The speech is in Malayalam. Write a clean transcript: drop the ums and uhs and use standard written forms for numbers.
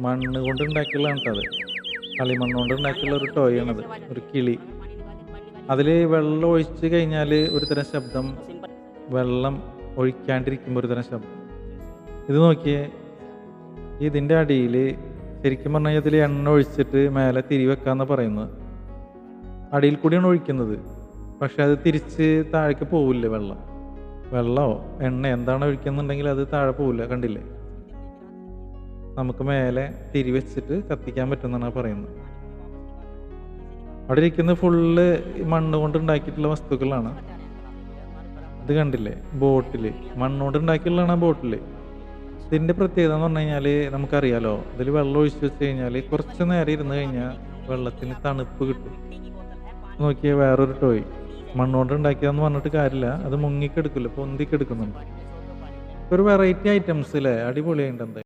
മണ്ണ് കൊണ്ട് ഉണ്ടാക്കിയുള്ളതാണ് കേട്ടോ അത്. കളിമണ്ണ് കൊണ്ട് ഉണ്ടാക്കിയുള്ള ഒരു ടോയ് ആണത്, ഒരു കിളി. അതിൽ വെള്ളം ഒഴിച്ച് കഴിഞ്ഞാൽ ഒരു തരം ശബ്ദം, വെള്ളം ഒഴിക്കാണ്ടിരിക്കുമ്പോൾ ഒരു തരം ശബ്ദം. ഇത് നോക്കിയേ, ഇതിൻ്റെ അടിയിൽ ശരിക്കും പറഞ്ഞു കഴിഞ്ഞാൽ ഇതിൽ എണ്ണ ഒഴിച്ചിട്ട് മേലെ തിരി വെക്കാന്നാണ് പറയുന്നത്. അടിയിൽ കൂടിയാണ് ഒഴിക്കുന്നത്, പക്ഷെ അത് തിരിച്ച് താഴേക്ക് പോവില്ല. വെള്ളമോ എണ്ണ എന്താണ് ഒഴിക്കുന്നുണ്ടെങ്കിൽ അത് താഴെ പോവില്ല. കണ്ടില്ലേ, നമുക്ക് മേലെ തിരി വെച്ചിട്ട് കത്തിക്കാൻ പറ്റുമെന്നാണ് പറയുന്നത്. അവിടെ ഇരിക്കുന്നത് ഫുള്ള് മണ്ണ് കൊണ്ട് ഉണ്ടാക്കിയിട്ടുള്ള വസ്തുക്കളാണ്. ഇത് കണ്ടില്ലേ, ബോട്ടിൽ മണ്ണുകൊണ്ട് ഉണ്ടാക്കിയുള്ളതാണ് ബോട്ടിൽ. ഇതിൻ്റെ പ്രത്യേകത എന്ന് പറഞ്ഞു കഴിഞ്ഞാൽ നമുക്കറിയാലോ, ഇതിൽ വെള്ളം ഒഴിച്ച് വെച്ച് കഴിഞ്ഞാൽ കുറച്ച് നേരം ഇരുന്ന് കഴിഞ്ഞാൽ വെള്ളത്തിന് തണുപ്പ് കിട്ടും. നോക്കിയ വേറൊരു ടോയ്, മണ്ണുകൊണ്ട് ഉണ്ടാക്കിയതെന്ന് പറഞ്ഞിട്ട് കാര്യമില്ല, അത് മുങ്ങിക്കെടുക്കില്ല, പൊന്തിക്കെടുക്കുന്നുണ്ട്. ഒരു വെറൈറ്റി ഐറ്റംസ് അല്ലേ, അടിപൊളിയായിട്ടുണ്ട്.